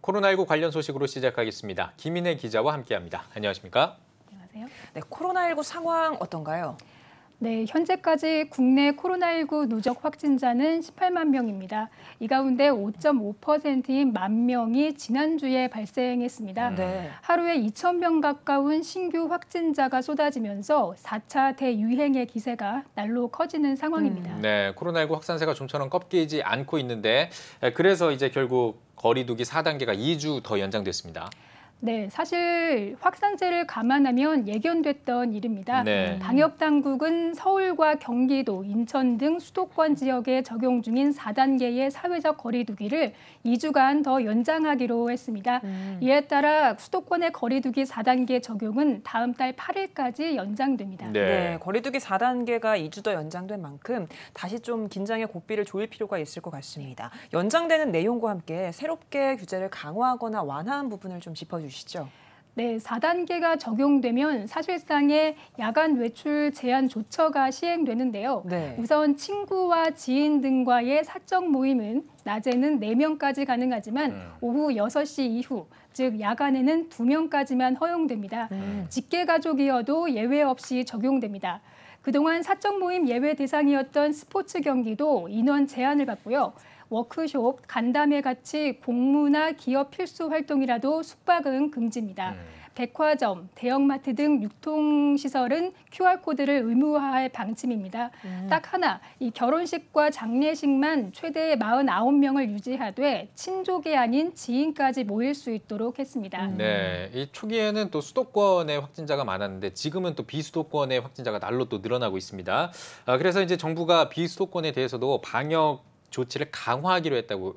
코로나19 관련 소식으로 시작하겠습니다. 김인혜 기자와 함께합니다. 안녕하십니까? 안녕하세요. 네, 코로나19 상황 어떤가요? 네, 현재까지 국내 코로나19 누적 확진자는 18만 명입니다. 이 가운데 5.5%인 10,000명이 지난주에 발생했습니다. 네. 하루에 2,000명 가까운 신규 확진자가 쏟아지면서 4차 대유행의 기세가 날로 커지는 상황입니다. 네, 코로나19 확산세가 좀처럼 꺾이지 않고 있는데 그래서 이제 결국 거리두기 4단계가 2주 더 연장됐습니다. 네, 사실 확산세를 감안하면 예견됐던 일입니다. 네. 방역 당국은 서울과 경기도, 인천 등 수도권 지역에 적용 중인 4단계의 사회적 거리두기를 2주간 더 연장하기로 했습니다. 이에 따라 수도권의 거리두기 4단계 적용은 다음 달 8일까지 연장됩니다. 네, 거리두기 4단계가 2주 더 연장된 만큼 다시 좀 긴장의 고삐를 조일 필요가 있을 것 같습니다. 연장되는 내용과 함께 새롭게 규제를 강화하거나 완화한 부분을 좀 짚어주시죠. 네, 4단계가 적용되면 사실상의 야간 외출 제한 조처가 시행되는데요. 네. 우선 친구와 지인 등과의 사적 모임은 낮에는 4명까지 가능하지만 오후 6시 이후, 즉 야간에는 2명까지만 허용됩니다. 직계 가족이어도 예외 없이 적용됩니다. 그동안 사적 모임 예외 대상이었던 스포츠 경기도 인원 제한을 받고요. 워크숍, 간담회 같이 공무나 기업 필수 활동이라도 숙박은 금지입니다. 백화점, 대형마트 등 유통시설은 QR코드를 의무화할 방침입니다. 딱 하나, 이 결혼식과 장례식만 최대 49명을 유지하되 친족이 아닌 지인까지 모일 수 있도록 했습니다. 네, 이 초기에는 또 수도권의 확진자가 많았는데 지금은 또 비수도권의 확진자가 날로 또 늘어나고 있습니다. 그래서 이제 정부가 비수도권에 대해서도 방역 조치를 강화하기로 했다고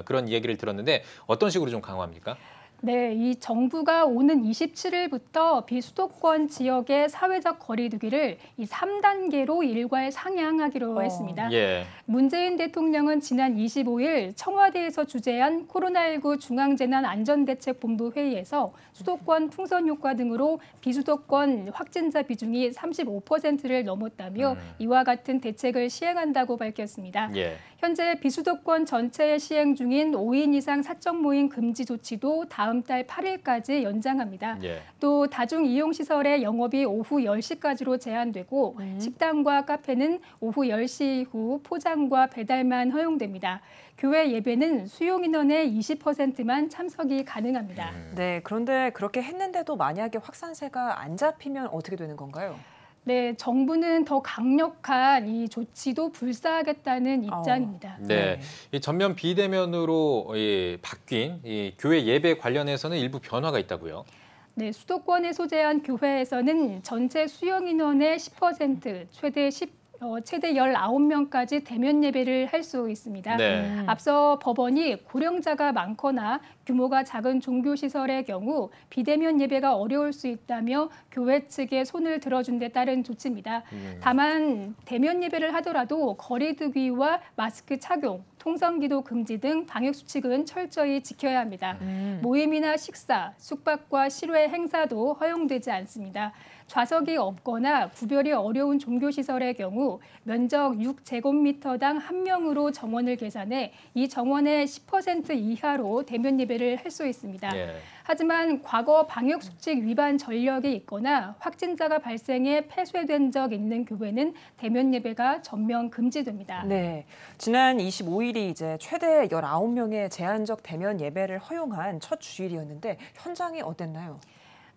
그런 얘기를 들었는데 어떤 식으로 좀 강화합니까? 네, 이 정부가 오는 27일부터 비수도권 지역의 사회적 거리두기를 이 3단계로 일괄 상향하기로 했습니다. 예. 문재인 대통령은 지난 25일 청와대에서 주재한 코로나19 중앙재난안전대책본부 회의에서 수도권 풍선 효과 등으로 비수도권 확진자 비중이 35%를 넘었다며 이와 같은 대책을 시행한다고 밝혔습니다. 예. 현재 비수도권 전체에 시행 중인 5인 이상 사적 모임 금지 조치도 다음 달 8일까지 연장합니다. 예. 또 다중 이용시설의 영업이 오후 10시까지로 제한되고 식당과 카페는 오후 10시 이후 포장과 배달만 허용됩니다. 교회 예배는 수용 인원의 20%만 참석이 가능합니다. 네, 그런데 그렇게 했는데도 만약에 확산세가 안 잡히면 어떻게 되는 건가요? 네, 정부는 더 강력한 이 조치도 불사하겠다는 입장입니다. 네, 이 전면 비대면으로 바뀐 이 교회 예배 관련해서는 일부 변화가 있다고요. 네, 수도권에 소재한 교회에서는 전체 수용 인원의 10%, 최대 19명까지 대면 예배를 할 수 있습니다. 네. 앞서 법원이 고령자가 많거나 규모가 작은 종교시설의 경우 비대면 예배가 어려울 수 있다며 교회 측에 손을 들어준 데 따른 조치입니다. 다만 대면 예배를 하더라도 거리두기와 마스크 착용, 통성기도 금지 등 방역수칙은 철저히 지켜야 합니다. 모임이나 식사, 숙박과 실외 행사도 허용되지 않습니다. 좌석이 없거나 구별이 어려운 종교시설의 경우 면적 6제곱미터당 1명으로 정원을 계산해 이 정원의 10% 이하로 대면 예배를 할 수 있습니다. 예. 하지만 과거 방역수칙 위반 전력이 있거나 확진자가 발생해 폐쇄된 적 있는 교회는 대면 예배가 전면 금지됩니다. 네, 지난 25일이 이제 최대 19명의 제한적 대면 예배를 허용한 첫 주일이었는데 현장이 어땠나요?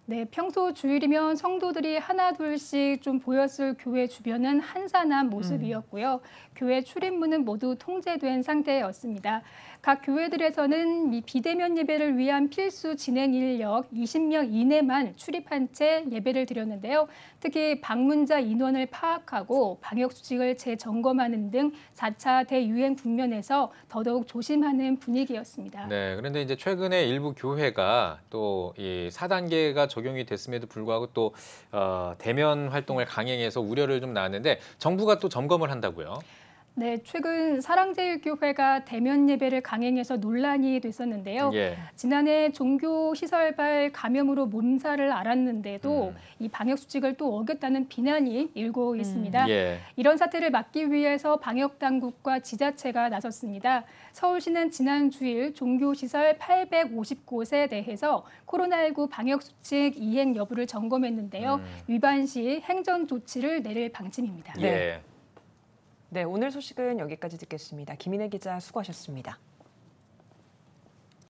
네, 평소 주일이면 성도들이 하나 둘씩 좀 보였을 교회 주변은 한산한 모습이었고요. 교회 출입문은 모두 통제된 상태였습니다. 각 교회들에서는 이 비대면 예배를 위한 필수 진행 인력 20명 이내만 출입한 채 예배를 드렸는데요. 특히 방문자 인원을 파악하고 방역 수칙을 재점검하는 등 4차 대유행 국면에서 더더욱 조심하는 분위기였습니다. 네, 그런데 이제 최근에 일부 교회가 또 이 4단계가 적용이 됐음에도 불구하고 또 대면 활동을 강행해서 우려를 좀 낳았는데 정부가 또 점검을 한다고요? 네, 최근 사랑제일교회가 대면 예배를 강행해서 논란이 됐었는데요. 예. 지난해 종교시설발 감염으로 몸살을 앓았는데도 이 방역 수칙을 또 어겼다는 비난이 일고 있습니다. 예. 이런 사태를 막기 위해서 방역 당국과 지자체가 나섰습니다. 서울시는 지난 주일 종교시설 850곳에 대해서 코로나19 방역 수칙 이행 여부를 점검했는데요. 위반 시 행정 조치를 내릴 방침입니다. 예. 네, 오늘 소식은 여기까지 듣겠습니다. 김인혜 기자 수고하셨습니다.